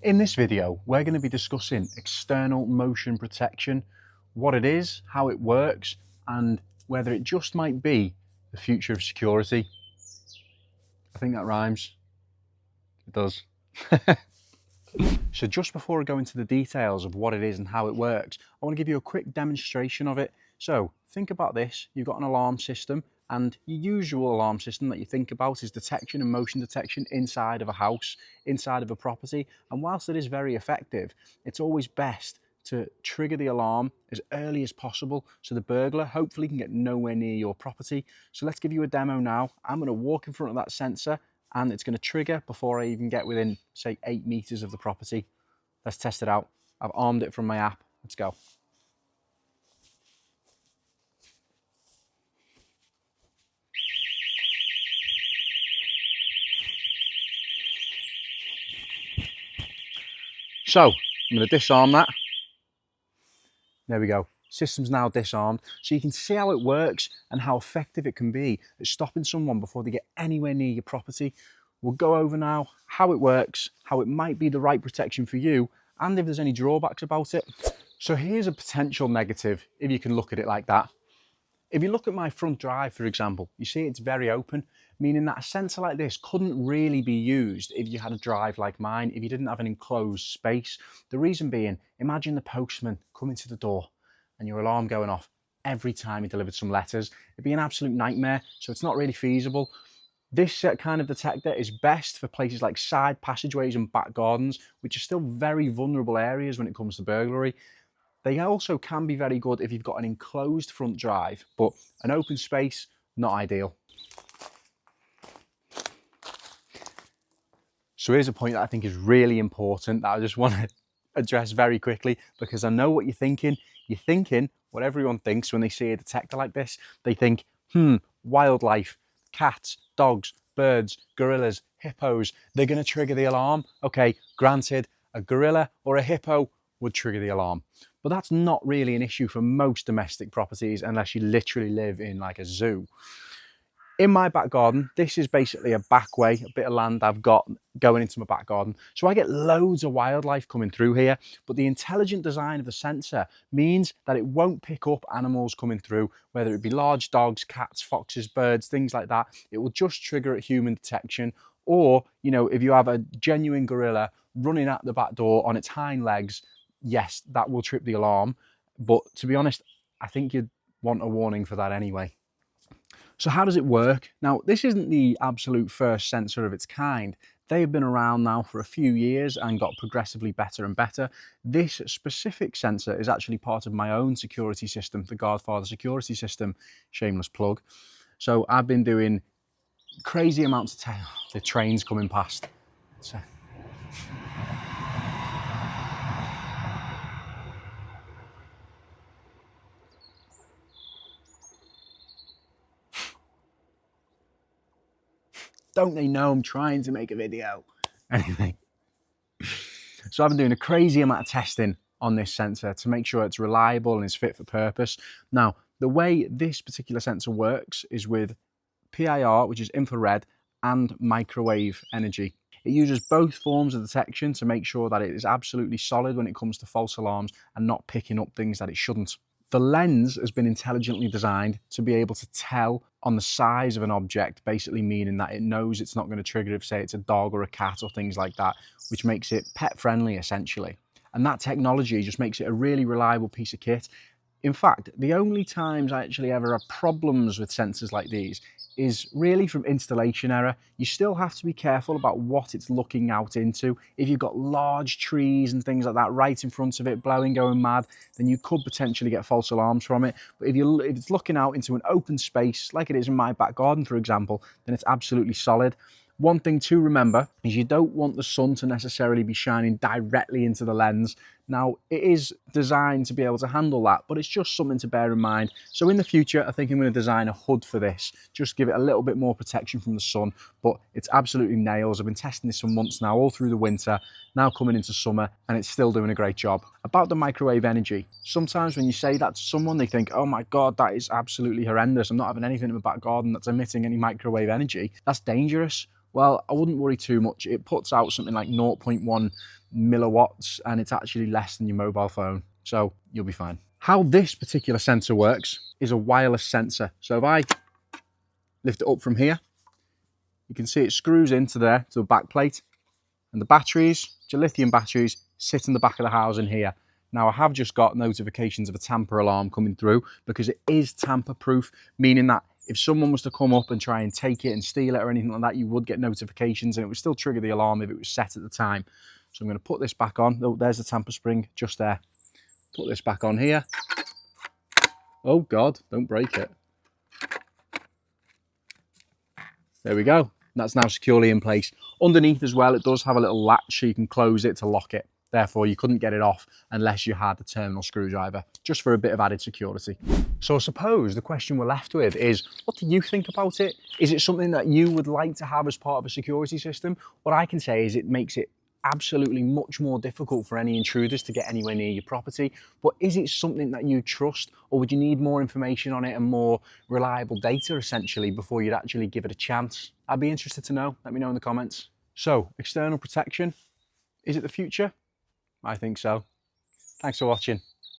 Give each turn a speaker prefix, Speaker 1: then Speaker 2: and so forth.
Speaker 1: In this video, we're going to be discussing external motion protection, what it is, how it works, and whether it just might be the future of security. I think that rhymes. It does. So just before I go into the details of what it is and how it works, I want to give you a quick demonstration of it. So think about this. You've got an alarm system, and your usual alarm system that you think about is detection and motion detection inside of a house, inside of a property. And whilst it is very effective, it's always best to trigger the alarm as early as possible so the burglar hopefully can get nowhere near your property. So let's give you a demo now. I'm going to walk in front of that sensor and it's going to trigger before I even get within, say, 8 meters of the property. Let's test it out. I've armed it from my app. Let's go. So I'm going to disarm that. There we go. System's now disarmed. So you can see how it works and how effective it can be at stopping someone before they get anywhere near your property. We'll go over now how it works, how it might be the right protection for you, and if there's any drawbacks about it. So here's a potential negative, if you can look at it like that. If you look at my front drive, for example, you see it's very open, meaning that a sensor like this couldn't really be used if you had a drive like mine, if you didn't have an enclosed space. The reason being, imagine the postman coming to the door and your alarm going off every time he delivered some letters. It'd be an absolute nightmare, so it's not really feasible. This kind of detector is best for places like side passageways and back gardens, which are still very vulnerable areas when it comes to burglary. They also can be very good if you've got an enclosed front drive, but an open space, not ideal. So here's a point that I think is really important that I just want to address very quickly, because I know what you're thinking. You're thinking what everyone thinks when they see a detector like this. They think, wildlife, cats, dogs, birds, gorillas, hippos, they're going to trigger the alarm. Okay, granted, a gorilla or a hippo would trigger the alarm. But that's not really an issue for most domestic properties unless you literally live in like a zoo. In my back garden, this is basically a back way, a bit of land I've got going into my back garden. So I get loads of wildlife coming through here, but the intelligent design of the sensor means that it won't pick up animals coming through, whether it be large dogs, cats, foxes, birds, things like that. It will just trigger at human detection. Or, you know, if you have a genuine gorilla running at the back door on its hind legs, yes, that will trip the alarm. But to be honest, I think you'd want a warning for that anyway. So how does it work? Now, this isn't the absolute first sensor of its kind. They have been around now for a few years and got progressively better and better. This specific sensor is actually part of my own security system, the Guardfather Security System, shameless plug. So I've been doing crazy amounts of the trains coming past. So, don't they know I'm trying to make a video? Anyway, so I've been doing a crazy amount of testing on this sensor to make sure it's reliable and is fit for purpose. Now, the way this particular sensor works is with PIR, which is infrared, and microwave energy. It uses both forms of detection to make sure that it is absolutely solid when it comes to false alarms and not picking up things that it shouldn't. The lens has been intelligently designed to be able to tell on the size of an object, basically meaning that it knows it's not going to trigger if, say, it's a dog or a cat or things like that, which makes it pet friendly essentially. And that technology just makes it a really reliable piece of kit. In fact, the only times I actually ever have problems with sensors like these is really from installation error. You still have to be careful about what it's looking out into. If you've got large trees and things like that right in front of it, blowing, going mad, then you could potentially get false alarms from it. But if it's looking out into an open space, like it is in my back garden, for example, then it's absolutely solid. One thing to remember is you don't want the sun to necessarily be shining directly into the lens. Now, it is designed to be able to handle that, but it's just something to bear in mind. So in the future, I think I'm going to design a hood for this, just give it a little bit more protection from the sun, but it's absolutely nails. I've been testing this for months now, all through the winter, now coming into summer, and it's still doing a great job. About the microwave energy, sometimes when you say that to someone, they think, oh my God, that is absolutely horrendous. I'm not having anything in my back garden that's emitting any microwave energy. That's dangerous. Well, I wouldn't worry too much. It puts out something like 0.1 milliwatts, and it's actually less than your mobile phone. So you'll be fine. How this particular sensor works is a wireless sensor. So if I lift it up from here, you can see it screws into there to a back plate, and the batteries, which are lithium batteries, sit in the back of the housing here. Now I have just got notifications of a tamper alarm coming through because it is tamper proof, meaning that if someone was to come up and try and take it and steal it or anything like that, you would get notifications and it would still trigger the alarm if it was set at the time. So I'm going to put this back on. Oh, there's the tamper spring just there. Put this back on here. Oh God, don't break it. There we go. That's now securely in place. Underneath as well, it does have a little latch so you can close it to lock it. Therefore, you couldn't get it off unless you had the terminal screwdriver, just for a bit of added security. So I suppose the question we're left with is, what do you think about it? Is it something that you would like to have as part of a security system? What I can say is it makes it absolutely much more difficult for any intruders to get anywhere near your property. But is it something that you trust, or would you need more information on it and more reliable data essentially before you'd actually give it a chance? I'd be interested to know. Let me know in the comments. So, external protection, is it the future? I think so. Thanks for watching.